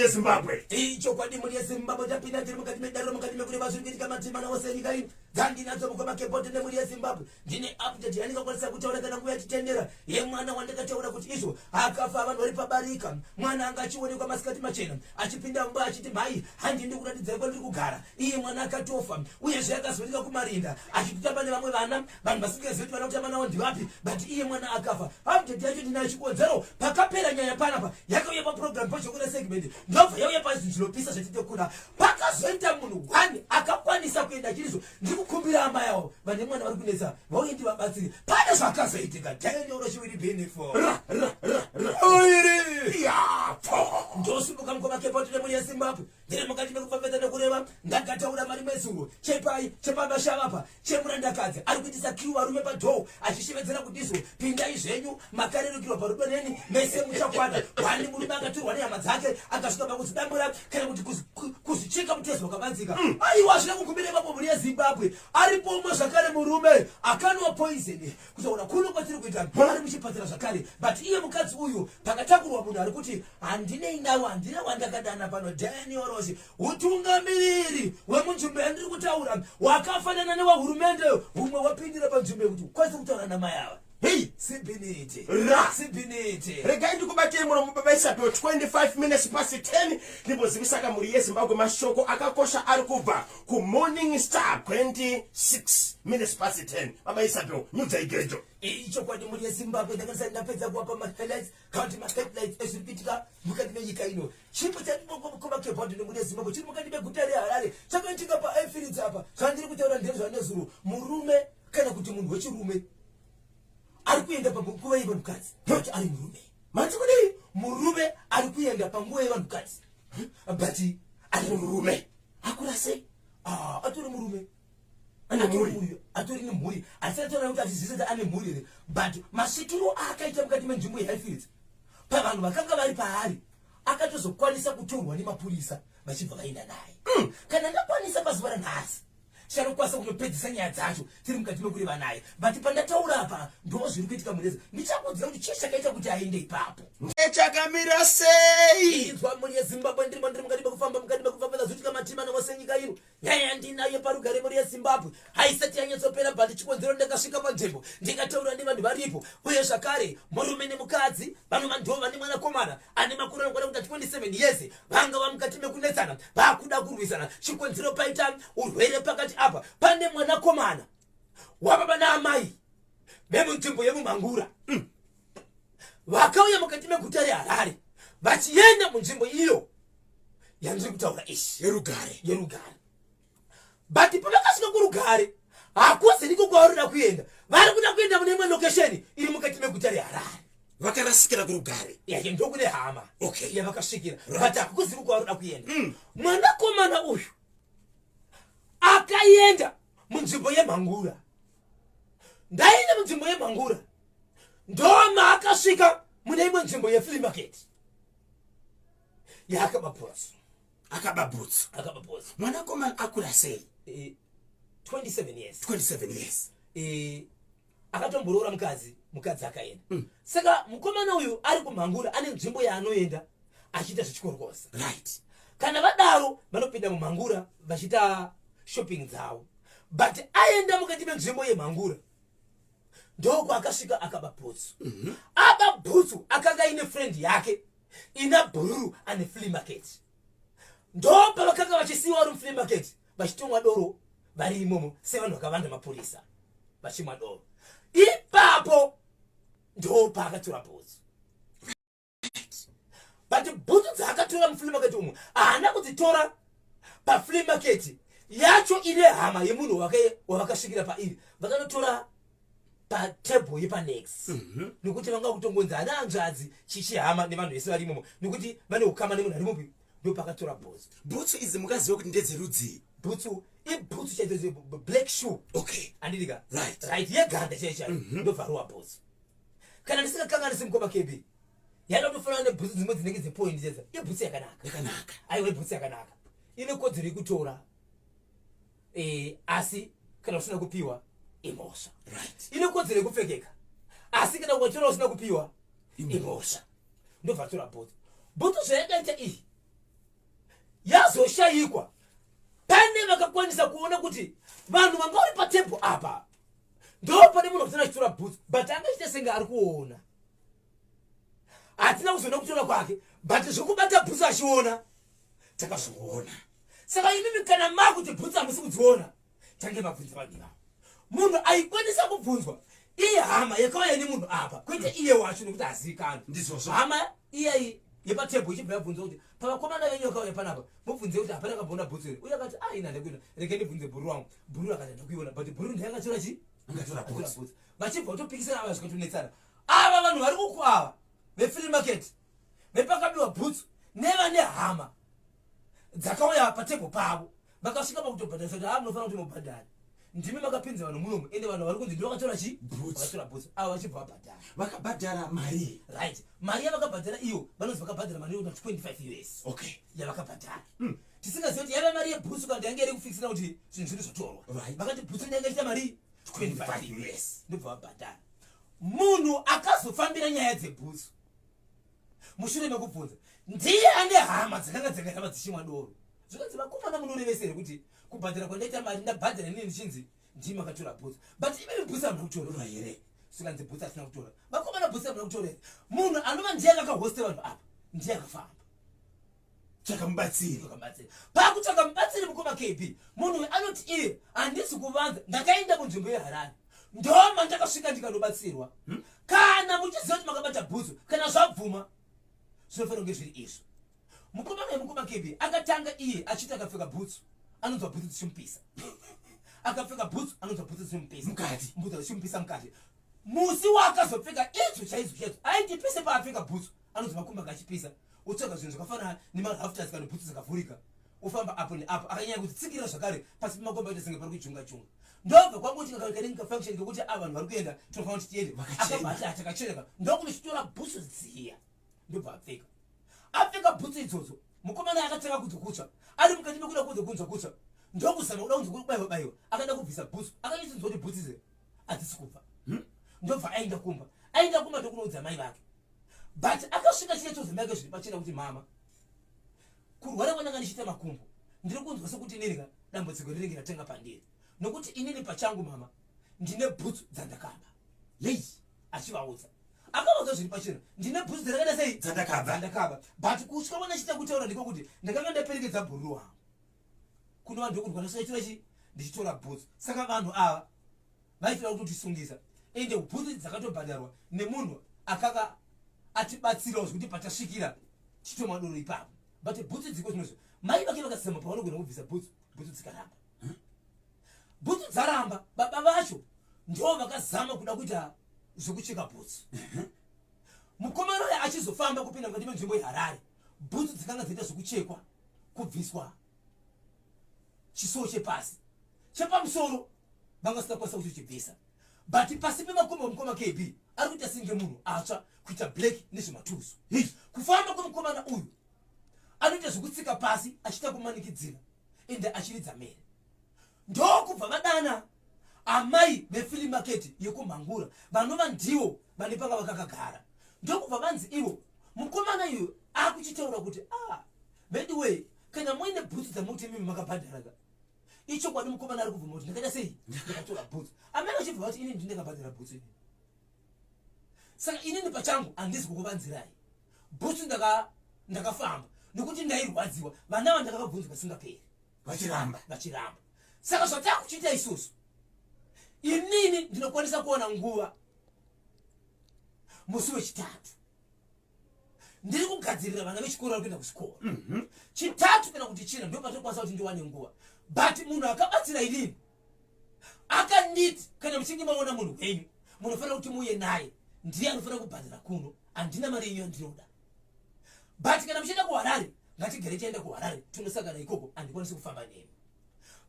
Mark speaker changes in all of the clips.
Speaker 1: muri Zimbabwe.
Speaker 2: Icho kwadi muri Zimbabwe tapinda tiri mukati medaro mukati mekuri vazvingitika matima nawosenyika ino dzandi nadzo mukoma kepoti nemuri Zimbabwe. Ndine update yanikakwanisa kutaura kana nguva yatitendera yemwana wandakataura kuti izvo akafa vanhu vari pabarika. Mwana anga achionekwa masikati machena achipinda mumba achiti mhai handindi kuratidzai kwandiri kugara. Iye mwana akatofa uyezve akazonika kumarinda achitotamba nevamwe vana vanhu vasingazivi kuti vana kutamba nawo ndivapi but iye mwana akafa. Update yacho ndinayo chikonzero pakapera nyaya panapa yakauya paprogram pachokura segment ndobva yauya pazvinhu zvinopisa zvatitokura pakazoita munhu wani akakwanisa kuenda chirizo ndikukumbira ama yavo vane mwana vari kunetsa vauye ndivabatsiri pane zvakazoitika taenyeuro chiwiri benefo ndosumuka mukoma kepoti nemuri yeZimbabwe ndiri mukati mekufambedza nekureva ndakataura mari mezuro chepai chepamashava chemurandakadzi ari kuitisa kiu varume padhou achishevedzera kuti izvo pindai zvenyu makarerukirwa parudo neni mese muchakwada wani murume akaturwa nehama dzake akasvika pakuzvidambura kana kuti kuzvicheka mutezo wakavanzika aiwa zvina kukumbira ipapo muri yeZimbabwe aripo umwe zvakare murume akanwa poison kutaura kuno kwatiri kuita ari muchipatara zvakare but iye mukadzi uyu pakatakurwa munhu ari kuti handinei nawo handina wandakadana pano Daniel utungamiriri wemunzvimbo yandiri kutaura wakafanana newahurumende umwe wapindira panzvimbo yekuti ukwanise kutaura namai ava. Hey, Sibinite. Sibinite.
Speaker 1: Regai ndikubatire muno mubabaisa pe 25 minutes past 10 ndibozibisaka muri yeZimbabwe mashoko akakosha ari kubva ku Morning Star 26 minutes past 10. Babaisa pe nyudza igejo.
Speaker 2: Icho kwadi muri yeZimbabwe ndakapedza kuwapa ma-highlights county ma-headlights ezvipitika mukati menyika ino. Chipo chatinokoma kepoti nemuri yeZimbabwe chiri mukati meguta reHarare chakaitika paEfields apa zvandiri kutaura ndezvanezuro murume kana kuti munhu wechirume ari kuenda panguva yevanhukadzi kuti ari murume mati kudii murume ari kuenda panguva yevanhukadzi but ari murume akura sei atori murume atori nemhuri asi ataura kuti achizivisa ane mhuri here but masvikiro akaita mukati menzvimbo yeEfields pavanhu vakanga vari paari akatozokwanisa kutorwa nemapurisa vachibva vaenda naye kana ndakwanisa pazuva ranhasi charokwanisa kunopedzisa nyaya dzacho tiri mukati mekureva naye but pandataura apa ndo zviri kuitika mureza ndichakuudza kuti chii chakaita kuti aende ipapo
Speaker 1: chakamira sei
Speaker 2: inzwa muri yeZimbabwe ndiri mukati mekufamba zvoitika matima nemosenyika ino nyaya ndinayo parugare muri yeZimbabwe haisati yanyatsopera but chikonzero ndakasvika panzvimbo ndikataura nevanhu varipo uye zvakare murume nemukadzi vanhu vandova vane mwanakomana ane makore anokwana kuita 27 years vanga vamukati mekunetsana vakuda kurwisana chikonzero paita urwere pakati apa pane mwanakomana wababa naamai vemunzvimbo yemumhangura vakauya mukati meguta reHarare vachienda munzvimbo iyo yandiri kutaura ishi yerugare but pavakasvika kurugare hakuzi niko kwavarikuda kuenda vari kuda kuenda mune imwe location iri mukati meguta reHarare
Speaker 1: vakarasikira kurugare
Speaker 2: yake ndokune hama
Speaker 1: okay
Speaker 2: yavakasvikira but hakuzi niko kwavarikuda kuenda mwanakomana uyu akaenda munzvimbo yemhangura ndaenda munzvimbo yemhangura ndoma akasvika mune imwe nzvimbo yeflea market yaakababhutsu
Speaker 1: mwanakomana akura sei
Speaker 2: 27 years
Speaker 1: akatomboreura
Speaker 2: mukadzi akaenda saka mukomana uyu ari kumhangura ane nzvimbo yaanoenda achiita zvichikorokosa
Speaker 1: right
Speaker 2: kana vadaro vanopinda mumhangura vachiita shopping dzavo but aenda mukati menzvimbo yemhangura ndoko akasvika akababhutsu ababhutsu akanga ine friend yake ina bhururu ane flea market ndo pavakanga vachisiwa vari muflea market vachitomwa doro vari imomo sevanhu vakavanda mapurisa vachimwa doro ipapo ndo paakatora bhutsu but bhutsu dzaakatora muflea market umo haana kudzitora paflea market yacho ine hama yemunhu wavakasvikira pairi vakanotora patebho yepanex nekuti vanga kutongonza ana anzvadzi chichihama nevanhu vese vari imomo nekuti vane ukama nemunhu ari mupi ndo pakatora bhutsu.
Speaker 1: Bhutsu idzi mukaziva kuti ndedzerudzi
Speaker 2: bhutsu ibhutsu chaidzo black shoe
Speaker 1: okay
Speaker 2: andidika
Speaker 1: right
Speaker 2: yeganda chaicha ndobvaruwa bhutsu kana ndisingakanganisi mukoma kebi yada kutofanana nebhutsu dzimwe dzinenge dzepoindi chedza ibhutsu yakanaka aiwa ibhutsu yakanaka ine kodzero yekutora asi kana usina kupiwa imosha
Speaker 1: right
Speaker 2: ine kodzero yekupfekeka asi kana ukatora usina kupiwa imosha ndobvatora bhutsu. Bhutsu zvayakaita iyi yazoshayikwa pane vakakwanisa kuona kuti vanhu vanga vari patempo apa ndo pane munhu kusana chitora bhutsu but angachita senge ari kuona hatina kuzoona kutora kwake but zvekubata bhutsu achiona takazviona saka imimi kana makuti bhutsu hamusi kudziona tange mabvunza vanhu munhu aikwanisa kubvunzwa iye hama yakauya nemunhu apa kwete iye wacho nekuti hazivikanwa
Speaker 1: ndizvozvo
Speaker 2: hama iyeyi yepatembo ichibva yabvunza kuti pavakomana venyu vakauya panapa mubvunze kuti hapana kamboona bhutsu here uye akati ina ndakuona rege ndibvunze bhuru wangu bhuru akati ndakuiona but bhuru ndayakatora chi
Speaker 1: angatora bhutsu
Speaker 2: vachibva kutopikisana ava zvikatonetsana ava vanhu vari kukwava vefree market vepakabiwa bhutsu nevane hama dzakauya patembo pavo vakasvika pakutobhadharisa kuti munofanira kuti mubhadhari ndimi makapinza vanhu munomu ende vanhu vari kunzi ndi vakatora chi vakatora bhutsu ava vachibva vabhadhara
Speaker 1: vakabhadhara mari
Speaker 2: right mari yavakabhadhara iyo vanonzi vakabhadhara mari yona 25 US
Speaker 1: okay
Speaker 2: yavakabhadhara tisingazivi kuti yava mari yebhutsu kana yange iri kufikisira kuti zvinhu zviri zvatorwa vakati bhutsu ndanga ichita mari 25 US ndobva vabhadhara munhu akazofambira nyaya dzebhutsu mushure mekubvunza ndiye ane hama dzakanga dzakaramba dzichimwa doro zvikanzi vakomana munorevesere kuti kubhadhara kwandaita mari ndabhadhara inini ndichinzi ndimi makatora bhutsu but imemi bhutsu hamuna kutorwa here sikanzi bhutsu asina kutora vakomana bhutsu hamuna kutora here munhu anova ndiye akakahoste vanhu apa ndiye akafamba
Speaker 1: chakamubatsiri
Speaker 2: pakutsvaka mubatsiri mukoma KB munhu anoti iye handisi kuvanza ndakaenda kunzvimbo yeharare ndoma ndakasvika ndikanobatsirwa kana muchiziva kuti makabata bhutsu kana zvabvuma zvinofanira kunge zviri izvo mukomana wemukoma KB akatanga iye achiti akapfeka bhutsu anonzwa bhutsu dzichimupisa akapfeka bhutsu anonzwa bhutsu dzichimupisa
Speaker 1: mukati
Speaker 2: bhutsu dzichimupisa mukati musi waakazopfeka idzo chaizvo aiti pese paapfeka bhutsu anonzwa makumbo akachipisa utsvaga zvinhu zvakafanana nemahaftas kana bhutsu dzakavhurika ufamba apo neapo akanyanya kuti tsikira zvakare pasi pemakombo aita senge pari kuchunga ndobva kwanguti kakanika function ngekuti ava vanhu vari kuenda tinofanira kuti tiende akabva takachereka ndokuti chitora bhutsu dziya ndobva apfeka bhutsu idzodzo mukomana akatanga kudzokutsva ari mukati mekuda kudzokunzwa kutsva ndokuzama kuda kunzi kubayiwa bayiwa akaenda kubvisa bhutsu akanyatsinzwa kuti bhutsu idzi hadzisi kubva ndobva aenda kumba ndokunoudza mai vake but akasvika chiye chodzimai yake zviri pachena kuti mama kurwara kwananga ndichiita makumbo ndiri kunzwa sekuti inini dambudziko rinenge ratenga pandiri nokuti inini pachangu mama ndine bhutsu dzandakaba yei achivaudza akavaudza zviri pachena ndine bhutsu dzandakada sei dzandakaba but kusvika wana chiita kutaura ndiko kuti ndakanga ndaperekedza bhuru wangu kuno vanhu ndokurwara soitora chi ndichitora bhutsu saka vanhu ava vaifira kuti tisungisa ende bhutsu dzakatobhadharwa nemunhu akanga atibatsirawo zvekuti patasvikira chitomwa doro ipapo but bhutsu dziko zvinozvo mai vake vakasema pavanogona kubvisa bhutsu dzikaramba bhutsu dzaramba baba vacho ndo vakazama kuda kuita zvekucheka bhutsu mukomana uya achizofamba kupinda mukati menzvimbo yeharare bhutsu dzakanga dzaita zvekuchekwa kubviswa chisoo chepasi chepamusoro vangasingakwanisa kuti chibvisa but pasi pemakombo mukoma KB ari kuita singe munhu atsva kuita black nezvematuso kufamba kwemukomana uyu anoita zvekutsika pasi achiita kumanikidzira ende achiridza mere ndokubva vadana amai vefree market yekumhangura vanova ndivo vane panga vakakagara ndokubva vanzi ivo mukomana iyu akuchitaura kuti bedway kana muine bhutsu dzamuti mimi makabhadharaka ichokwadi mukomana ari kubvuma kuti ndakaita sei ndakatora bhutsu amai vachibva vati inini ndindakabhadhara bhutsu ini saka inini pachangu handisi kukuvanzirai bhutsu ndakafamba nokuti ndairwadziwa vana va ndakakabvunzwa kasingaperi
Speaker 1: vachiramba
Speaker 2: saka zvatakuchiita isusu inini ndinokwanisa kuona nguva musi wechitatu ndiri kugadzirira vana vechikoro vari kuenda kuchikoro chitatu kana kuti china ndo patokwanisa kuti ndiwane nguva but munhu akabatsira inini akanditi kana muchinge maona munhu wenyu munofanira kuti muuye naye ndiye anofanira kubhadhara kuno handina mari yenyu yandinoda but kana muchienda kuharare ngatigare tienda kuharare tinosangana ikoko handikwanisi kufamba nemi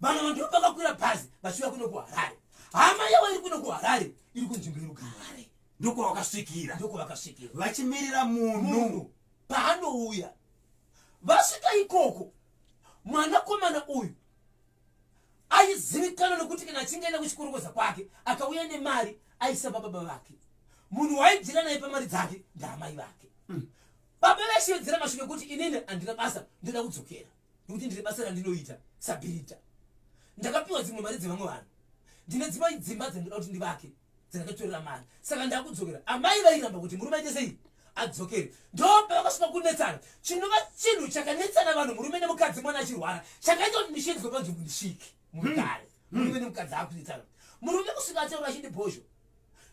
Speaker 2: vanhu vandivo vakakwira bhazi vachiuya kuno kuharare hama yavo iri kuno kuharare iri kunzvimbo irugare
Speaker 1: ndokwavakasvikira vachimirira
Speaker 2: munhu paanouya vasvika ikoko mwanakomana uyu aizivikanwa nokuti kana achingaenda kuchikorokoza kwake akauya nemari aisa bababa vake munhu waidzira naye pamari dzake ndaamai vake baba vachivedzera mashuke kuti inini handina basa ndoda kudzokera Nikuti ndine basa randinoita sabirita. Ndakapiwa dzimwe mari dzevamwe vanhu. Ndine dzimba dzandinoda kuti ndivake dzandakatorera mari. Saka ndakudzokera. Amai vairamba kuti murume aite sei? Adzokere. Ndombe vakasvika kunetsana. Chinova chinhu chakanetsana vanhu murume nemukadzi mwana achirwara. Chakaita kuti ndishinzwe panzvimbo ndisvike. Mugare. Murume nemukadzi akunetsana. Murume kusvika ataura achiti bhozho.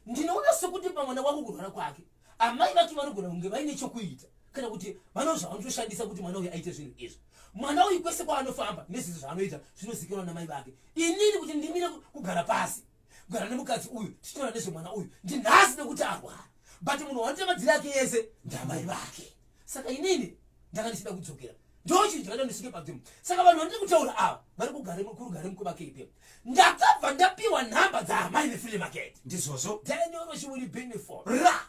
Speaker 2: Ndinoona sokuti pamwana wangu kurwara kwake. Amai vake vanogona kunge vaine chokuita. Kana kuti vanozvavanotoshandisa kuti mwana uyu aite zvinhu izvi. Mwana uyu kwese kwaanofamba nezvinhu zvaanoita zvinozikanwa namai vake. Inini kuti ndimire kugara pasi. Kugara nemukadzi uyu tichitaura nezvemwana uyu. Ndinhasi nekuti arwara. But munhu wanoita madziri ake yese ndamai vake. Saka inini ndakandisida kudzokera. Ndo chinhu chakaita ndisvike panzvimbo. Saka vanhu vandiri kutaura ava vari kugare mukova kepe. Ndakabva ndapiwa nhamba dzaamai vefree market.
Speaker 1: Ndizvozvo.
Speaker 2: Daniel she will be for.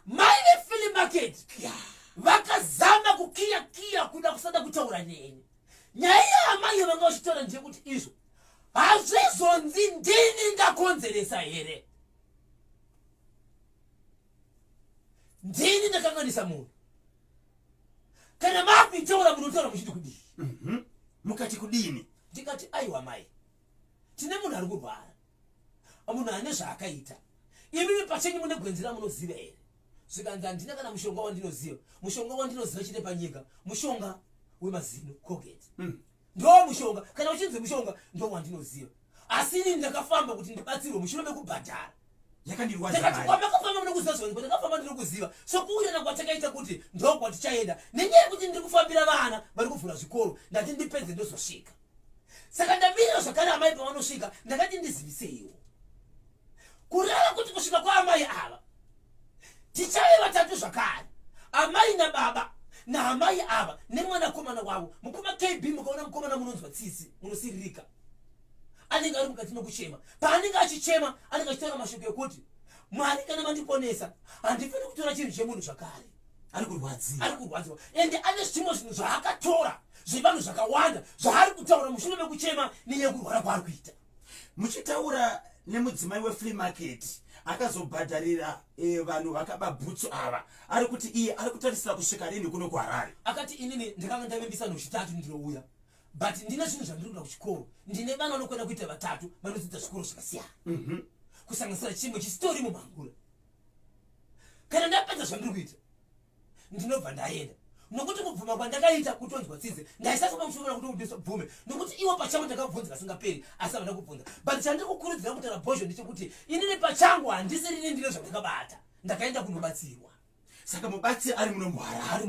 Speaker 2: Mai vefree market. Vakazama kukiya kuda kusada kutaura neni. Nyaya yaamai vanga vachitaura ndeyekuti izvo hazvizonzi ndini ndakonzeresa here. Ndini ndakanganisa munhu. Kana makuitaura munotaura muchiti kudini?
Speaker 1: Mukati kudini?
Speaker 2: Ndikati aiwa mai. Tine munhu ari kurwara. Munhu ane zvaakaita. Imi pachenyu mune gwenzira munoziva here. Zvikanzi handina kana mushonga wandinoziva. Mushonga wandinoziva chete panyika. Mushonga wemazino Colgate. Ndo mushonga. Kana uchinzi mushonga ndo wandinoziva. Asi ini ndakafamba kuti ndibatsirwe mushure mekubhadhara.
Speaker 1: Yakandirwadza
Speaker 2: mai. Ndakafamba ndinokuziva zvongo. Ndakafamba ndinokuziva. Sokuuya nakwatakaita kuti ndo kwatichaenda. Nenyaya yekuti ndiri kufambira vana vari kuvhura zvikoro. Ndati ndipedze ndozosvika. Saka ndamirira zvakare amai pavanosvika. Ndakati ndizivise kureva kuti kusvika kwaamai ava tichave vatatu zvakare. Amai nababa naamai ava nemwanakomana wavo. Mukoma KB mukaona mukomana munonzwa tsitsi munosiririka. Anenge ari mukati nokuchema. Paanenge achichema anenge achitaura mashoko ekuti Mwari kana mandiponesa handifani kutora chinhu chemunhu zvakare.
Speaker 1: Ari kurwadziwa.
Speaker 2: Ende ane zvimwe zvinhu zvaakatora zvevanhu zvakawanda zvaari kutaura mushure mekuchema nenyaya yekurwara kwaari kuita.
Speaker 1: Muchitaura nemudzimai wefree market akazobhadharira vanhu vakaba bhutsu ava ari kuti iye ari kutarisira kusvika rini kuno kuHarare.
Speaker 2: Akati inini ndakanga ndavimbisa nhu chitatu ndinouya. But ndine zvinhu zvandiri kuda kuchikoro. Ndine vana vanokwenda kuita vatatu vanodzidza zvikoro zvakasiyana. Kusanganisira chimwe chistori muMangura. Kana ndapedza zvandiri kuita ndinobva ndaenda. Nokuti kubvuma kwandakaita kutonzwa tsitsi ndaisasa pamushonga kuti ndibvume. Nokuti iwo pachavo ndakabvunza kasingaperi asi havana kubvunza. But chandiri kukurudzira kutaura bhozho ndechekuti inini pachangu handisi rini ndine zvandakabata. Ndakaenda kunobatsirwa.
Speaker 1: Saka mubatsiri ari muno muHarare.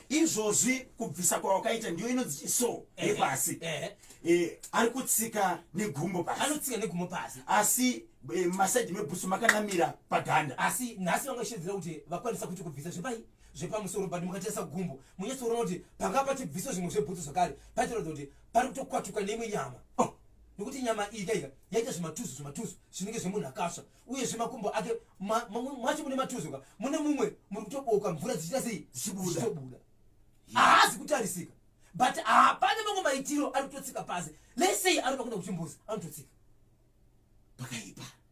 Speaker 1: Izvozvi kubvisa kwawakaita ndiyo inonzi chiso nepasi. Ari kutsika negumbo pasi.
Speaker 2: Anotsika negumbo pasi.
Speaker 1: Asi masaidhi mebhutsu makanamira paganda.
Speaker 2: Asi nhasi vangashedzera kuti vakwanisa kuti kubvisa zvepai zvepamusoro badi mukatarisa gumbo munyatsoona kuti panga pachibviso zvimwe zvebhutsu zvakare paitoratidza kuti pari kutokwatuka neimwe nyama. Nokuti nyama iyi yaita zvimatuzu zvinenge zvemunhu akasva uye zvemakumbo ake mwacho mune matuzu ka mune mumwe muri kutoboka mvura dzichita sei dzichibuda. Haazi kutarisika. But hapana mamwe maitiro ari kutotsika pasi. Let's say ari pakuenda kuchimbuzi anototsika.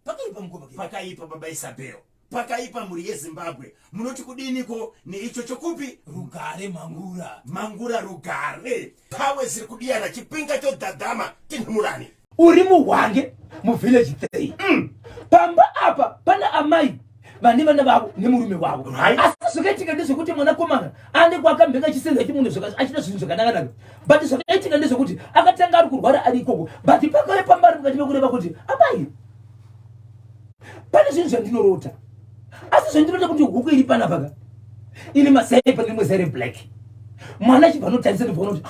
Speaker 2: Pakaipa mukoma ke.
Speaker 1: Pakaipa baba Isabel. Pakaipa muri yeZimbabwe. Munoti kudiniko neicho chokupi?
Speaker 2: Rugare Mangura.
Speaker 1: Mangura rugare. Pawe ziri kudiyana chipinga chodhadhama tinhumurani.
Speaker 2: Uri muHwange muvillage 3. Pamba apa pana amai vane vana vavo nemurume wavo. Asi zvakaitika ndezvekuti mwanakomana ane kwakambeka chisenza chimunhu achita zvinhu zvakanaka. But zvakaitika ndezvekuti akatanga ari kurwara ari ikoko. But pakauya pambari mukati mekureva kuti amai pane zvinhu zvandinorota. Asi zvandinota kuti huku iri panapa ine mazai pane rimwe zai reblack. Mwana achibva anotarisa ndobva kuti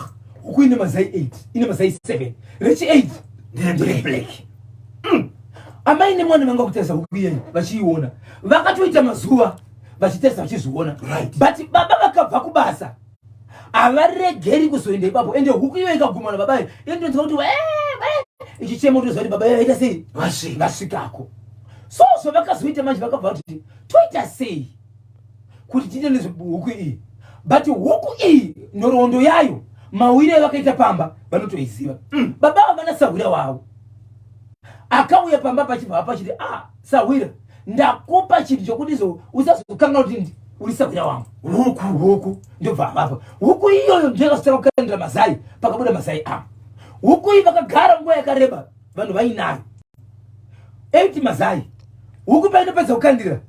Speaker 2: huku ine mazai 8 ine mazai 7 rechi 8 ndeblack. Amai nemwana vanga kutarisa huku iyeyi vachiiona vakatoita mazuva vachitarisa vachizviona. But baba vakabva kubasa havaregeri kuzoenda ipapo ende huku iyo ikagumana baba indonzwa kuti ichichema kuti zvati baba yaita sei vasvikako. So vakazoita manje vakabva kuti toita sei kuti tiite nezvehuku iyi. But huku iyi nhoroondo yayo mawire vakaita pamba vanotoiziva. Baba havana sahwira wavo akauya pamba pachibva pachiti Sahwira ndakupa chinhu chokuti usazokanga kuti ulisakuya wangu huku ndobva apapo huku iyoyo ndakasitaka kukandira mazai pakabuda mazai huku iyi vakagara nguva yakareba vanhu vainayo 8 mazai huku painopedza kukandira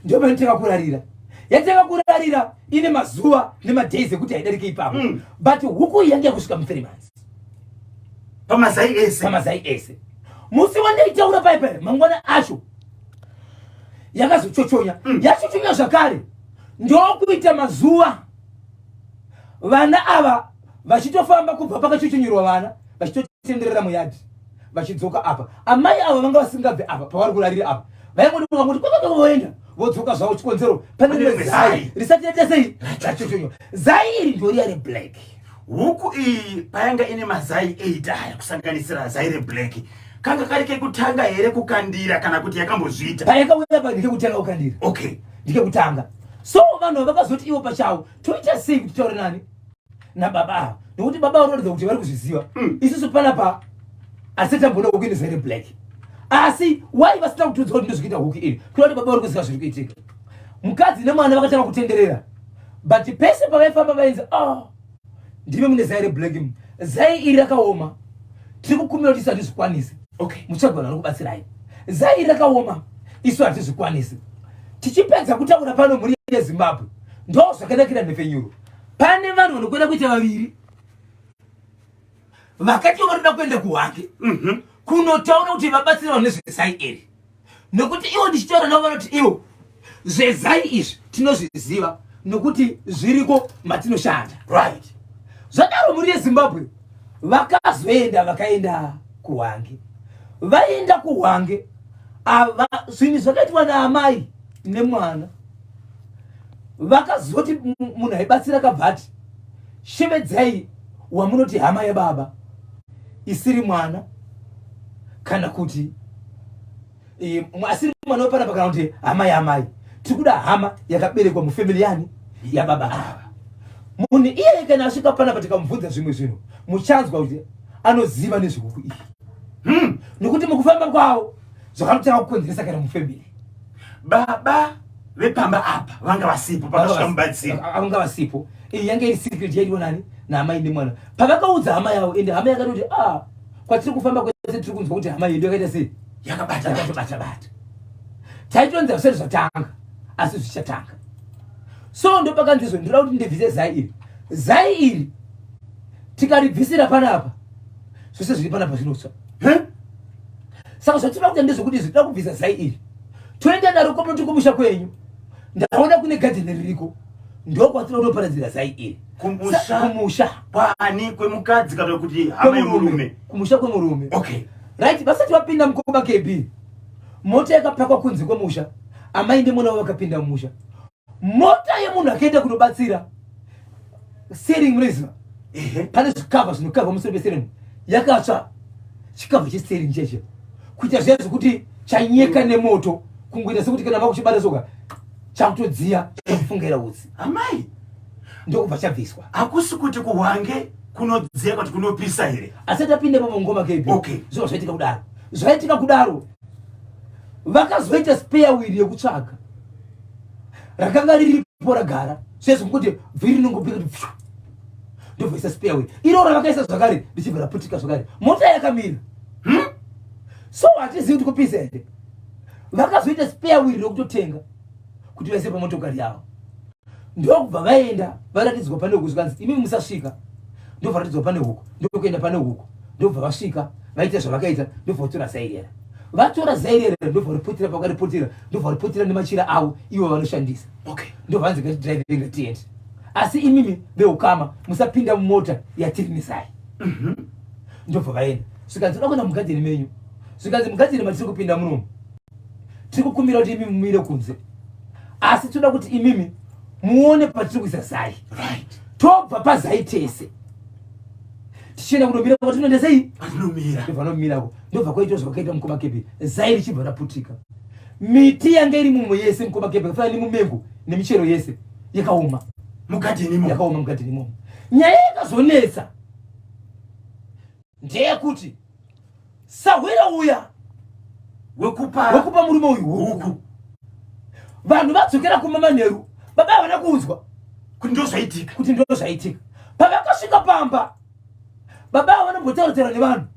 Speaker 2: ndio painoteka kurarira yateka kurarira ine mazuva nemadhays ekuti haidarike ipapo but huku iyi yange yakusvika mu3 months pamazai ese musi wandaitaura paipai mangwana acho yakazochochonya yachochonya zvakare ndokuita mazuva vana ava vachitofamba kubva pakachochonyerwa vana vachitotenderera muyadhi vachidzoka apa amai ava vanga vasingabve apa pavari kurarira apa vaingodika kuti kwakakavoenda vodzoka zvavo chikonzero pane zai risati yatesei rachochonywa zai iri ndoriya reblack
Speaker 3: huku iyi payanga ine mazai 8 aya kusanganisira zai reblack kanga kari kekutanga here kukandira kana kuti yakambozviita
Speaker 2: payakauya pa ndikekutanga kukandira
Speaker 3: okay
Speaker 2: ndikekutanga so vanhu vakazoti ivo pachavo toita sei kuti taure nani nababa ava nokuti baba vanoratidza kuti vari kuzviziva isusu panapa asitamboda huku ine zai reblack asi wai vasina kutiudza kuti ndozvikuita huku iri kuda kuti baba vari kuziva zviri kuitika mukadzi nemwana vakatanga kutenderera but pese pavaifamba vainzi ndime mune zai reblack zai iri rakaoma tiri kukumira kuti isu hatizvikwanisi
Speaker 3: okay
Speaker 2: mutsvagwana anokubatsirai zai iri rakaoma isu hatizvikwanisi tichipedza kutaura pano mhuri yezimbabwe ndo zvakanakira nhefenyuro pane vanhu vanokwenda kuita vaviri vakati vanoda kuenda kuhwake kunotaura kuti vabatsire vanhu nezvezai iri nokuti ivo ndichitaura navo vanoti ivo zvezai izvi tinozviziva nokuti zviriko matinoshanda
Speaker 3: right
Speaker 2: zvadaro mhuri yezimbabwe vakazoenda vakaenda kuhwange vaenda kuhwange ava zvinhu zvakaitwa naamai nemwana vakazoti munhu aibatsira kabhati shevedzai wamunoti hama yebaba isiri mwana kana kuti asiri mwana wepanapa kana kuti hama yaamai tiri kuda hama yakaberekwa mufamili yani yababa ava munhu iye kana asvika panapa tikamubvunza zvimwe zvinhu muchanzwa kuti anoziva nezvehuku iyi nokuti mukufamba kwavo zvakanotanga kukonzeresa kana mufamili
Speaker 3: baba vepamba apa vanga vasipo pakasvika mubatsiro
Speaker 2: vanga vasipo iyi yange iri secret yaitwa nani naamai nemwana pavakaudza hama yavo ende hama yakati kuti kwatiri kufamba kwese tiri kunzwa kuti hama yedu yakaita sei yakabata taitonza zvisati zvatanga asi zvichatanga so ndo pakanzizvo ndoda kuti ndibvise zai iri tikaribvisira panapa zvose zviri panapa zvinotsva saka zvatinoda kuita ndezvokuti zvitoda kubvisa zai iri toenda naro komunoti kumusha kwenyu ndaona kune gadheni ririko ndokwatinoda kuparadzira zai iri kumusha
Speaker 3: kwani kwemukadzi kana kuti hama yemurume
Speaker 2: kumusha kwemurume
Speaker 3: okay
Speaker 2: right vasati vapinda mukoma kb mota yakapakwa kunze kwemusha amai ndemwana wavo vakapinda mumusha mota yemunhu akaenda kunobatsira steering munoiziva pane zvikavha zvinokavha musoro pesteering yakatsva chikavha chesteering cheche kuita zviya zvokuti chanyeka nemoto kungoita sekuti kana makuchibata soka chakutodziya chakufungaira utsi
Speaker 3: amai
Speaker 2: ndokubva chabviswa
Speaker 3: hakusi kuti kuhwange kunodziya kuti kunopisa here
Speaker 2: asati apinde pamangoma kb
Speaker 3: okay
Speaker 2: zvinhu zvaitika kudaro vakazoita spare wheel yekutsvaga rakanga riripo ragara sezvo kuti vhiri rinongopika kuti ndobvaisa spare wheel iro ravakaisa zvakare richibva raputika zvakare mota yakamira so hatizivi kuti kupisa here vakazoita spare wheel rokutotenga kuti vaise pamotokari yavo ndokubva vaenda varatidzwa pane huku zvikanzi imi musasvika ndobva varatidzwa pane huku ndokuenda pane huku ndobva vasvika vaita zvavakaita ndobva vatora zairera vatora zairera ndobva variputira pakariputira ndobva variputira nemachira avo ivo vanoshandisa
Speaker 3: okay
Speaker 2: ndobva vanzi ngatidhiraivhiri ngatiende asi imimi veukama musapinda mumota yatiri nezai ndobva vaenda zvikanzi toda kuenda mugadheni menyu zvikanzi mugadheni matiri kupinda munomu tiri kukumbira kuti imimi mumire kunze asi toda kuti imimi muone patiri kuisa zai
Speaker 3: right
Speaker 2: tobva pazai tese tichienda kunomira kwatinoenda sei
Speaker 3: anomira
Speaker 2: ndobva nomirako ndobva kwaitwa zvakaita mukoma kepe zai richibva raputika miti yanga iri mumwe yese mukoma kepe kafanana nemumengo nemichero yese yakaoma
Speaker 3: mugadhenimo
Speaker 2: yakaoma mugadheni imomo nyaya yakazonetsa ndeyekuti sahwera uya
Speaker 3: wekupa
Speaker 2: murume uyu huku vanhu vadzokera kumamanheru baba vanakuzwa
Speaker 3: kuti ndozvaitika
Speaker 2: kuti ndozvaitika. Pavakasvika pamba baba vanombotaurira nevanhu,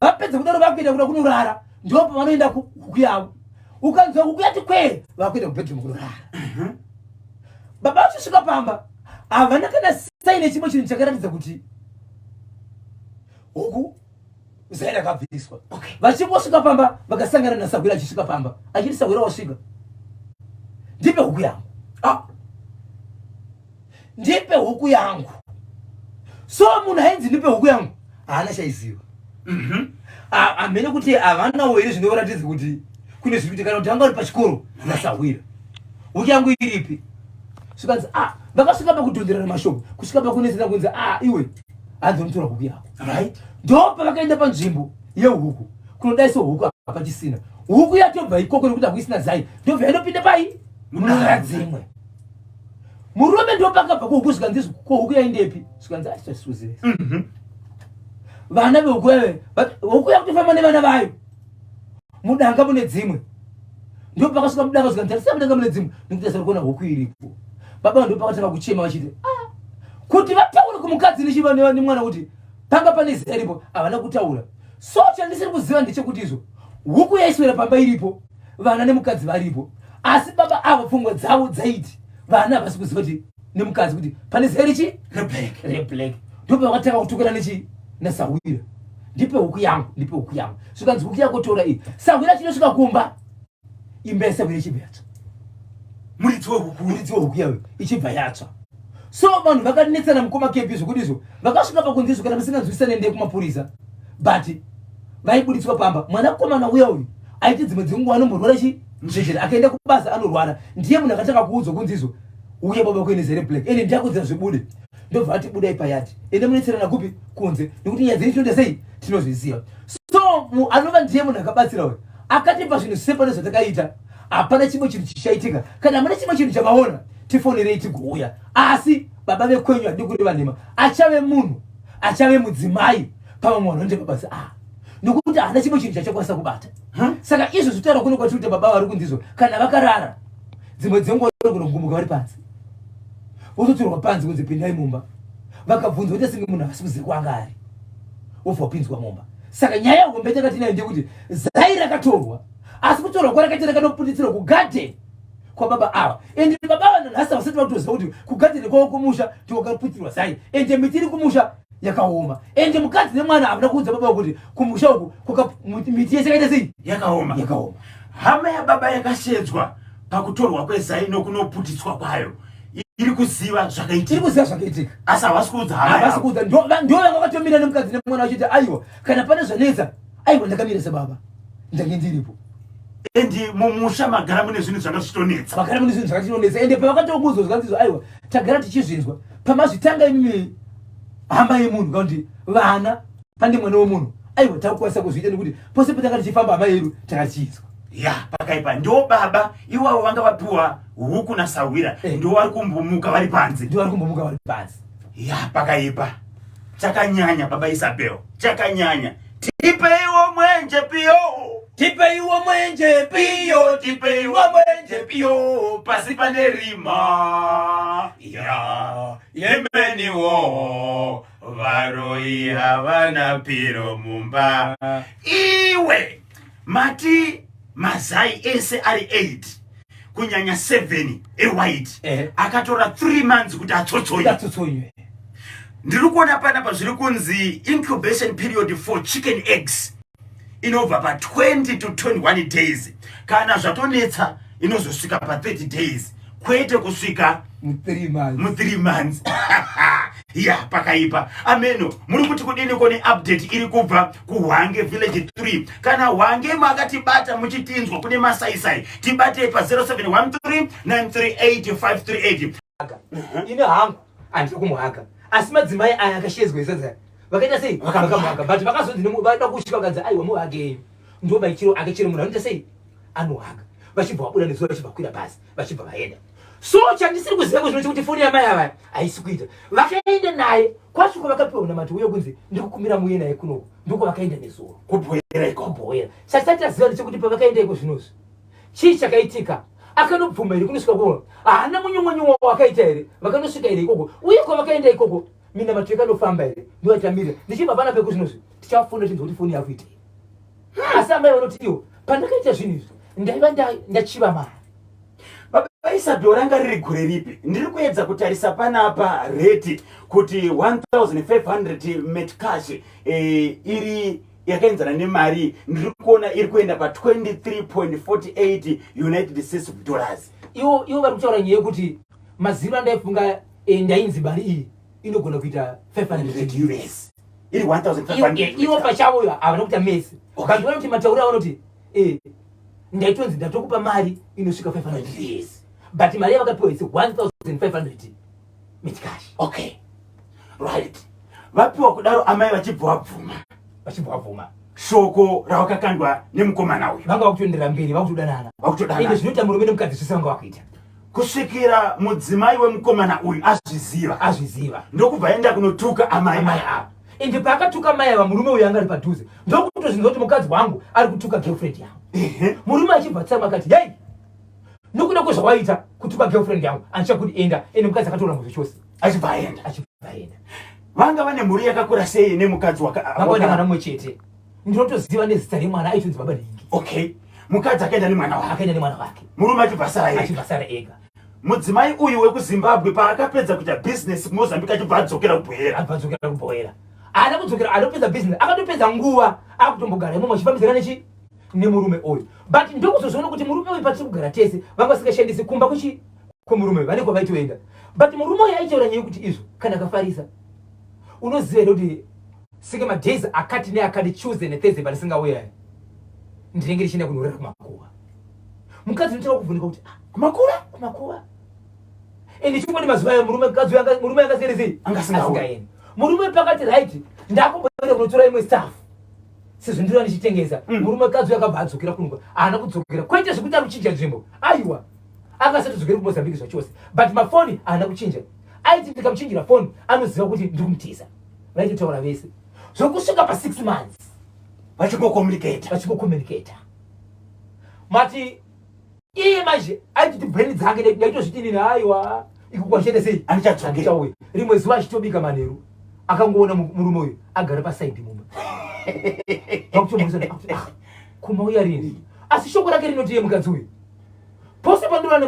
Speaker 2: vapedza kudaro vakuenda kuda kunorara, ndo pavanoenda kuhuku yavo. Ukanzwa huku yati kwee vakuenda kubhedhumu kunorara. Baba vachisvika pamba havana kana saine chimwe chinhu chakaratidza kuti huku Zaira akabviswa. Vachingosvika pamba vakasangana naSagwira achisvika pamba achiti Sagwira wasvika, ndipe huku yangu. Ndipe huku yangu. So munhu ainzi ndipe huku yangu haana chaiziva. Amene kuti havanawo here zvinoratidza kuti kune zviri kuitika kuti anga uri pachikoro naSagwira. Huku yangu iripi? Svikanzi vakasvika pakudhonzerana mashoko kusvika pakunesena kunzi iwe hanzomutora huku yako.
Speaker 3: Right?
Speaker 2: Ndo pavakaenda panzvimbo yehuku kunodai sehuku hapachisina. Huku yatobva ikoko nekuti hakuisina zai ndobva inopinda pai munonara dzimwe. Murume ndo pakabva kuhuku zvikanzi huku yaindepi? Zvikanzi atichasuziresa. Vana vehuku yave huku yakutofamba nevana vayo mudanga mune dzimwe. Ndo pakasvika mudanga zvikanzi atisa mudanga mune dzimwe nekuti asari kuona huku iripo. Baba ndo pakatanga kuchema vachiti kuti vataure kumukadzi nechiva nemwana kuti panga pane zita iripo havana kutaura. So chandisiri kuziva ndechekuti izvo huku yaiswera pamba iripo, vana nemukadzi varipo, asi baba ava pfungwa dzavo dzaiti vana havasi kuziva kuti nemukadzi kuti pane zita richi reblack. Ndo pavakatanga kutukana nechi naSagwira, ndipe huku yangu, ndipe huku yangu. Zvikanzi huku yako tora iyi. Sagwira chinosvika kumba imba yaSagwira ichibva yatsva.
Speaker 3: Muridzi
Speaker 2: wehuku yawe ichibva yatsva. So vanhu vakanetsana mukoma kempi zvokuti izvo vakasvika pakunzi izvo kana musinganzwisane ndeye kumapurisa, but vaibuditswa pamba. Mwanakomana uya uyu aiti dzimwe dzenguva anomborwara njejere akaenda kubasa anorwara. Ndiye munhu akatanga kuudzwa kunzi izvo uye baba kuine zere black ende ndiyakudzira zvibude. Ndobva ati budai payati ende munetserana kupi kunze nekuti nyaya dzeni tinoda sei tinozviziva. So anova ndiye munhu akabatsira uyu akatipa zvinhu sepa nezvatakaita. Hapana chimwe chinhu chichaitika kana mune chimwe chinhu chamaona tifonerei tigouya. Asi baba vekwenyu hadi kuri vanhema achave munhu, achave mudzimai pamwe mwana nde baba nokuti haana chimwe chinhu chachakwanisa kubata. Saka izvo zvitaura kuno kwati kuti baba vari kundizo kana vakarara dzimwe dzenguva kunogumuka vari panzi vototorwa panzi kunzi pindai mumba. Vakabvunzwa kuti asinge munhu havasi kuziva kwanga ari wobva wapinzwa mumba. Saka nyaya yehombe takatinayo ndekuti zai rakatorwa, asi kutorwa kwarakaita rakanopunditsirwa kugadheni kwababa ava. Ende baba ava nhasi vasati vakutoziva kuti kugadheni kwavo kumusha ndikokaputirwa zai, ende miti iri kumusha yakaoma. Ende mukadzi nemwana havana kuudza baba kuti kumusha uku miti yese yakaita sei
Speaker 3: yakaoma. Hama yababa yakashedzwa pakutorwa kwezai nokunoputitswa kwayo iri kuziva zvakaitika. Asi havasi kuudza hama yavo.
Speaker 2: Ndo vanga vatomira nemukadzi nemwana vachiti aiwa kana pane zvanetsa aiwa ndakamira sababa ndange ndiripo.
Speaker 3: Endi mumusha magara mune zvinhu zvakazvitonetsa.
Speaker 2: Magara mune zvinhu zvakatinonetsa. Ende pavakatokuudzwa zvikanzi aiwa tagara tichizvinzwa pamazvitanga imimi hama yemunhu kuti vana pane mwana wemunhu aiwa takukwanisa kuzviita nekuti pose patanga tichifamba hama yedu takachizwa.
Speaker 3: Pakaipa ndo baba iwavo vanga vapiwa huku naSagwira ndo vari kumbomuka vari panze. Pakaipa chakanyanya baba Isabel chakanyanya. Tipeiwo mwenje piyo,
Speaker 2: tipeiwo mwenje piyo,
Speaker 3: tipeiwo mwenje piyo, pasi pane rima yemeniwo varoi havana piro mumba. Iwe mati mazai ese ari 8 kunyanya 7 ewhite akatora 3 months kuti atsotsonywe. Ndiri kuona panapa zviri kunzi incubation period for chicken eggs inobva pa 20 to 21 days. Kana zvatonetsa inozosvika pa 30 days kwete kusvika mu 3 months. Pakaipa. Ameno muri kuti kudini kone update iri kubva kuHwange village 3. Kana Hwange makatibata muchitinzwa kune masaisai tibate pa 0713 938 538.
Speaker 2: Ine hangu andiri kumuhaka asi madzimai aya akashedzwa izadza vakaita sei vakamuhaka but vakazonzi vada kusvika vakadzi aiwa muhake ndo maichiro akachiro munhu anoita sei anohaka vachibva vabuda nezuva vachibva kwira basi vachibva vaenda. So chandisiri kuziva kuzvino kuti foni yamai ava haisi kuita. Vakaenda naye kwasvika vakapiwa munamati uye kunzi ndikukumira muye naye kunoku ndiko vakaenda nezuva kubhoera. Chasati taziva ndechekuti pavakaenda iko zvinozvi chii chakaitika. akanobvuma iri kunosvika kuno haana munyumonyumwa wakaita here vakanosvika here ikoko uye kwavakaenda ikoko mina matu ekanofamba here ndivatamira ndichibva pana pekuzvinozvi tichafunda tinzwa kuti foni yako itei asi amai vanoti iwo pandakaita zvinhu izvi ndaiva ndachiva mari
Speaker 3: Isabel ranga riri gore ripi ndiri kuedza kutarisa panapa rate kuti 1500 metcash iri yakaenzana nemari ndiri kuona iri kuenda pa 23.48 United States of dollars.
Speaker 2: Iwo vari kutaura nyaya yekuti maziro andaifunga ndainzi mari iyi inogona kuita 500
Speaker 3: US iri 1500.
Speaker 2: Iwo pachavo havana kuita mesi vanhu kuti matauro avanoti ndaitonzi ndatokupa mari inosvika 500 US but mari yavakapiwa isi 1500 metcash.
Speaker 3: Okay, right. Vapiwa kudaro amai vachibva vabvuma shoko ravakakandwa nemukomana uyu
Speaker 2: vanga vakutondera mberi vakutodanana ende zvinoita murume nemukadzi zvese vanga vakuita
Speaker 3: kusvikira mudzimai wemukomana uyu azviziva ndokubva aenda kunotuka amai ava
Speaker 2: ende paakatuka mai ava murume uyu anga ari padhuze ndokutozvinza kuti mukadzi wangu ari kutuka girlfriend yangu. Murume achibva tsama akati hei nokuda kwezvawaita kutuka girlfriend yangu andichakuti ende mukadzi akataura muzvo chose
Speaker 3: achibva aenda. Vanga vane mhuri yakakura sei nemukadzi
Speaker 2: vakaonekana mumwe chete ndinotoziva nezita remwana aitonzi baba Ningi.
Speaker 3: Okay, mukadzi akaenda nemwana
Speaker 2: wake
Speaker 3: murume achibva sara
Speaker 2: ega.
Speaker 3: Mudzimai uyu wekuZimbabwe paakapedza kuita business kuMozambique achibva adzokera
Speaker 2: kubhoera haana kudzokera anopedza business akatopedza nguva akutombogara imomo achifambidzana nemurume uyu but ndokuzozviona kuti murume uyu patiri kugara tese vanga vasingashandisi kumba kwemurume vane kwavaitoenda but murume uyu aitaura nyaya yekuti izvo kana akafarisa unoziva here kuti senge madays akati neakati Tuesday neThursday pandisingauya ndinenge ndichienda kunorera kumakuva mukadzi notanga kuvhunika kuti kumakuva ende chingoni mazuva ayo murume angaserezei asingaendi murume pakati right ndakumboenda kunotora imwe staff sezvo ndiriva ndichitengesa murume kadzi akabva adzokera kunungwa haana kudzokera kwete zvekuti ari kuchinja nzvimbo aiwa akasati dzokera kuMozambique zvachose but mafoni haana kuchinja aiti ndikamuchinjira foni anoziva kuti ndiri kumutiza vaitotaura vese zvokusvika pa6 months vachingocommunicata mati iye manje aititi breni dzake ndaitozvitinini aiwa ikukwashende sei andichauya rimwe zuva achitobika manheru akangoona murume uyu agara pasaidi mumwe kumauya rini asi shoko rake rinoti iye mukadzi uyu pose pandinoona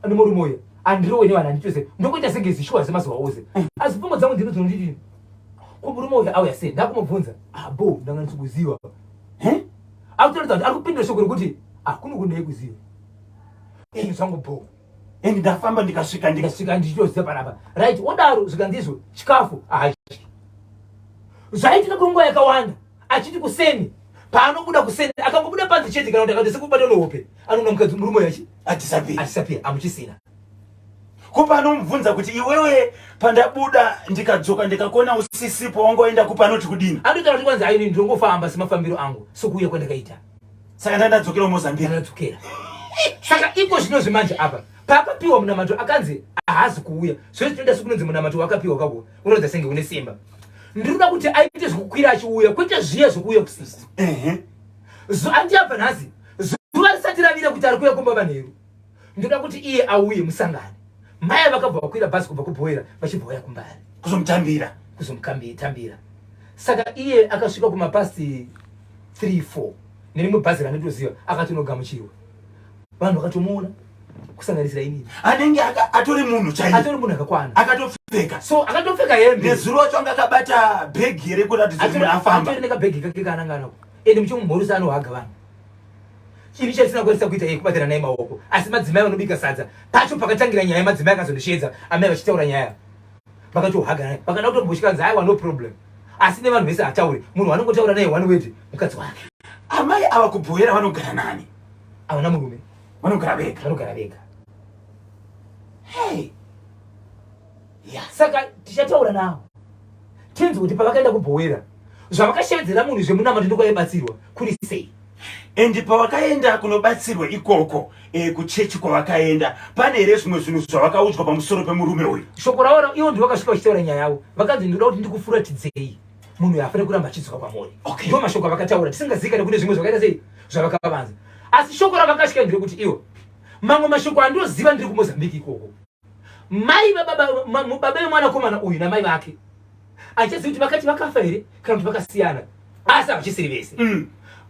Speaker 2: nemurume uyu andirowe nevanhu handitose ndokuita senge zishuwa zemazuva ose asi pfungwa dzangu ndino dzinonditi kumurume uyu auya sei ndakumubvunza abo ndanga ndisikuziva akutoratidza kuti ari kupindura shoko rekuti kuno kunei kuziva ini zvangu bo
Speaker 3: ende ndafamba ndikasvika
Speaker 2: ndichitoziva panapa right odaro zvikandizvo chikafu haadyi zvaitika kwenguva yakawanda achiti kuseni paanobuda kuseni akangobuda panze chete kana kuti akati sekubata nehope anoona mukadzi murume yachi atisapira amuchisina
Speaker 3: kupa anomubvunza kuti iwewe pandabuda ndikadzoka ndikakuona usisipo wangoenda kupa anoti kudini
Speaker 2: anotaura kuti kwanzi aini ndongofamba semafambiro angu sokuuya kwandakaita
Speaker 3: saka ndadzokera kuMozambique
Speaker 2: ndadzokera saka iko zvino zvimanje apa paakapiwa munamato akanzi haazi kuuya zvose zvinoda sekunonzi munamato wakapiwa kako unorodza senge une simba ndinoda kuti aite zvekukwira achiuya kwete zviya zvokuuya kusisa andiabva nhasi zuva risati ravira kuti ari kuuya kumba manheru ndoda kuti iye auye musangane mai vakabva vakwira bhazi kubva kubhoera vachibva vauya kumbari kuzomutambira saka iye akasvika kumapasti 3-4 nerimwe bhazi ranotoziva akatonogamuchirwa vanhu vakatomuona kusanganisira inini
Speaker 3: anenge atori munhu
Speaker 2: akakwana
Speaker 3: akatopfeka
Speaker 2: so akatopfeka hembe
Speaker 3: nezuro wacho anga akabata bhegi rekuratidza afamba
Speaker 2: atori nekabhegi kake kaananganako ende muchimumhorusa anohaga vanhu chiri chatisina kwanisa kuita iye kubatana naye maoko asi madzimai vanobika sadza pacho pakatangira nyaya madzimai akazondosvedza amai vachitaura nyaya vakatohaga naye vakada kutomboshikanzi aiwa no problem asi nevanhu vese hatauri munhu wanongotaura naye one word mukadzi wake
Speaker 3: amai ava kubhoera vanogara nani
Speaker 2: havana murume
Speaker 3: vanogara vega
Speaker 2: saka tichataura navo tinzi kuti pavakaenda kubhoera zvavakashevedzera munhu zvemunamato ndokwaibatsirwa kuri sei
Speaker 3: endi pavakaenda kunobatsirwa ikoko kuchechi kwavakaenda pane here zvimwe zvinhu zvavakaudzwa pamusoro pemurume uyu
Speaker 2: shoko ravo ivo ndi vakasvika vachitaura nyaya yavo vakanzi ndoda kuti ndikufuratidzei munhu hafaniri kuramba achidzoka pamori ndo mashoko avakataura tisingazikane kune zvimwe zvakaita sei zvavakavanza asi shoko ravakasvika ndirekuti ivo Mango mashoko ando ziva ndiri ku Mozambique ikoko. Mai baba mwana komana uyu na mai vake. Achazi kuti vakati vakafa here kana kuti vakasiyana. Asa vachisiri vese.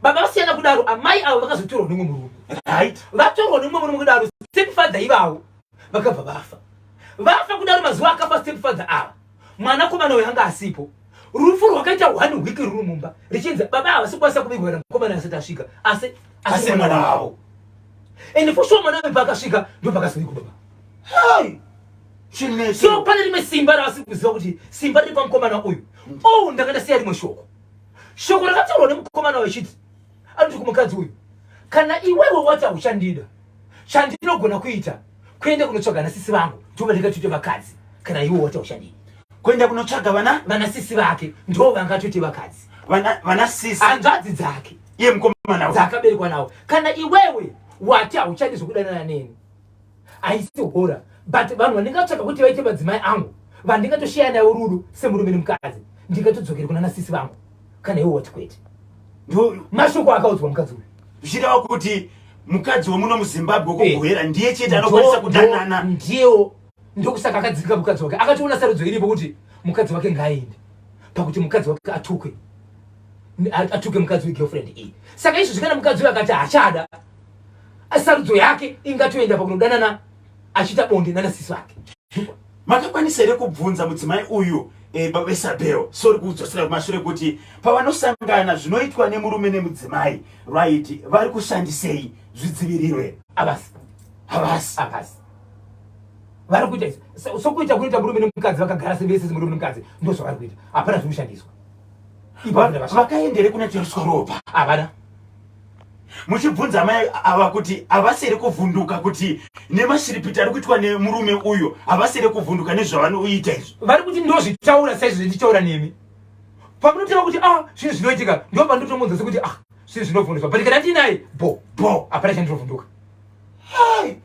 Speaker 2: Baba vasiyana kudaro amai avo vakazotorwa nomwe murume.
Speaker 3: Right.
Speaker 2: Vatorwa nomwe murume kudaro stepfather ivavo vakabva vafa. Vafa kudaro mazuva akafa stepfather ava. Mwana komana uyu anga asipo. Rufu rwakaita 1 week ruri mumba. Richinza baba ava sikwanisa kuvigwa kana komana asati asvika. Asi mwana wavo. Ende for sure mwana wemba akasvika ndo pakasvika baba.
Speaker 3: Hai.
Speaker 2: So pane rimwe simba ravasikuziva kuti simba riri pamukomana uyu. Oh, ndakanda siya rimwe shoko. Shoko rakataurwa nemukomana wechiti anoti kumukadzi uyu, kana iwewe wati hauchandida, chandinogona kuita kuende kunotsvaga vanasisi vangu ndo vandingatoite vakadzi. Kana iwewe wati hauchandida,
Speaker 3: kuenda kunotsvaga
Speaker 2: vanasisi vake ndo vangatoite vakadzi.
Speaker 3: Vanasisi
Speaker 2: hanzvadzi dzake
Speaker 3: iye mukomana
Speaker 2: dzakaberekwa nawo. Kana iwewe wati hauchadi zvokudanana neni, haisi hora, but vanhu vandingatsvaga kuti vaite madzimai angu, vandingatoshiya nayo rudo semurume nemukadzi, ndingatodzokere kuna nasisi vangu. Kana iwewe wati kwete. Mashoko akaudzwa mukadzi uyu.
Speaker 3: Zvichireva kuti mukadzi wemuno muZimbabwe kokugwera ndiye chete anokwanisa kudanana.
Speaker 2: Ndiyo ndokusaka akadzika mukadzi wake. Akationa sarudzo iripo kuti mukadzi wake ngaaende. Pakuti mukadzi wake atuke mukadzi wegirlfriend iyi. Saka izvo zvikana mukadzi uyu akati achada, sarudzo yake ingatoenda pakunodanana achita bonde nanasisi wake.
Speaker 3: Makakwanisa here kubvunza mudzimai uyu baba Isabel, sorry kudzosera kumashure, kuti pavanosangana zvinoitwa nemurume nemudzimai, right, vari kushandisei zvidziviriro? Havasi.
Speaker 2: Vari kuita izvo. Sokuita kuita murume nemukadzi vakagara sevese murume nemukadzi ndo zvavari kuita. Hapana zvinoshandiswa.
Speaker 3: Vakaendere kuna Jerusalem ropa.
Speaker 2: Havana.
Speaker 3: Muchibvunza mai ava kuti havasiri kuvhunduka kuti nemashiripiti ari kuitwa nemurume uyu havasiri kuvhunduka nezvavanoita izvo.
Speaker 2: Vari kuti ndozvitaura saizvo zvenditaura nemi. Pamunoteva kuti zvinhu zvinoitika ndo pandotomunza sekuti zvinhu zvinovhunduswa. But kana tinaye hapana chandinovhunduka.
Speaker 3: Hai.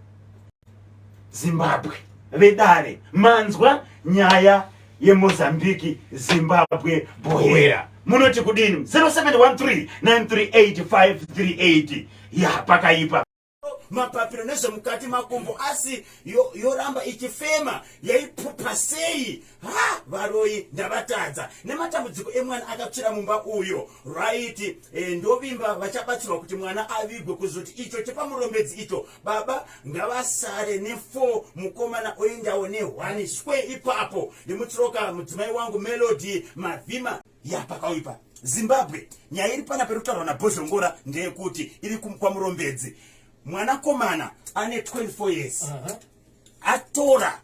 Speaker 3: Zimbabwe vedare manzwa nyaya yeMozambique Zimbabwe bohera. Munoti kudini? 0713-938-538. Ya pakaipa.
Speaker 1: Mapapiro nezvemukati makumbo asi yoramba ichifema yaipupa sei. Varoyi ndavatadza nematambudziko emwana akatsvira mumba uyo, right. Ndovimba vachabatsirwa kuti mwana avigwe kuzoti icho chepamurombedzi icho baba ngavasare ne4 mukomana oendawo ne1 shwe ipapo. Ndimutsiroka mudzimai wangu Melody Mavhima. Pakaipa. Zimbabwe nyaya iri pana perutaurwa naBhozhongora ndeyekuti iri kwamurombedzi. Mwanakomana ane 24 years. Atora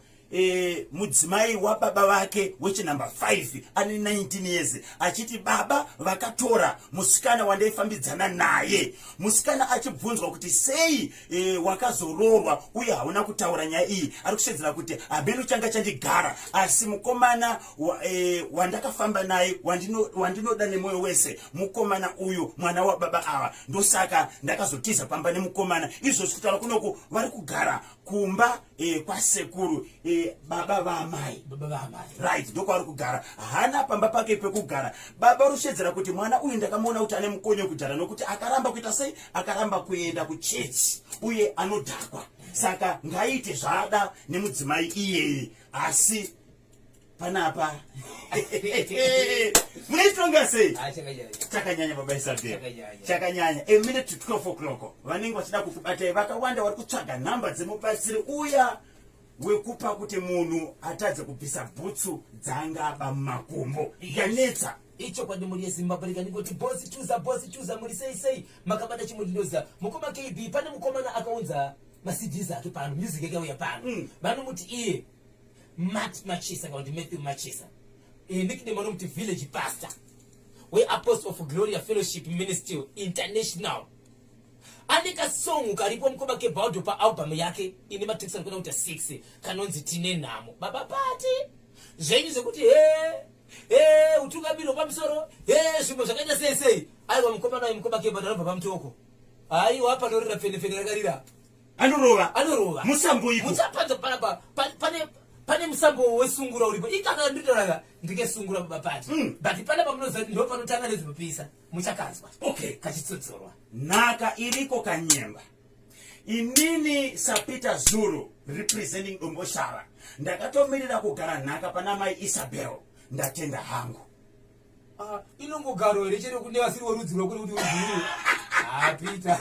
Speaker 1: mudzimai wababa vake wechinumber 5 ane 19 years achiti baba vakatora musikana wandaifambidzana naye. Musikana achibvunzwa kuti sei wakazororwa uye hauna kutaura nyaya iyi, ari kushedzera kuti habeni changa chandigara, asi mukomana wandakafamba naye wandinoda nemoyo wese mukomana uyu mwana wababa ava, ndosaka ndakazotiza pamba nemukomana. Izvo zvikutaura kunoku vari kugara kumba kwasekuru baba vaamai, right, ndoko ari kugara. Hana pamba pake pekugara. Baba rushedzera kuti mwana uyu ndakamuona kuti ane mukonyo kudhara nokuti akaramba kuita sei, akaramba kuenda kuchechi uye anodhakwa. Saka ngaite zvada nemudzimai iyeye, asi panapa munoitonga sei? Chakanyanya baba Isabel, chakanyanya. A minute to 12 o'clock vanenge vachida kukubatai vakawanda vari kutsvaga nhamba dzemubatsiri uya wekupa kuti munhu atadze kubvisa bhutsu dzangaba mumakumbo. Yanetsa
Speaker 2: icho kwadi muri yeZimbabwe ndikoti bosi chuza muri sei makabata chimudinoza mukoma KB pane mukomana akaunza maCDs ake pano, music yake uya pano. Vanomuti iye Matt Machisa kana kuti Matthew Machisa. Nickname vanomuti Village Pastor. We Apostle of Gloria Fellowship Ministry International. Anika song karipo mukoma kebaudo pa album yake ine matrix anokona kuita 6 kanonzi tine namo. Baba pati zvenyu zekuti utungamiro pamusoro zvimwe zvakaita sei aiwa mukomana uyu mukoma kebaudo anobva pamutoko. Aiwa apa norira fene rakarira anorova
Speaker 1: musambo iko
Speaker 2: musapanza panapa pane musambo wesungura uripo ikaka nditoraga ndikesungura babapati but pane pamunoza ndo panotanga nezvinopisa muchakazwa
Speaker 1: okay
Speaker 2: kachitsodzorwa
Speaker 1: nhaka iriko kanyemba inini Sapita Zulu representing Umboshara ndakatomirira kugara nhaka pana mai Isabel ndatenda hangu.
Speaker 2: Inongogaro here chero kune vasiri worudzi rwokuri kuti Zulu. Peter.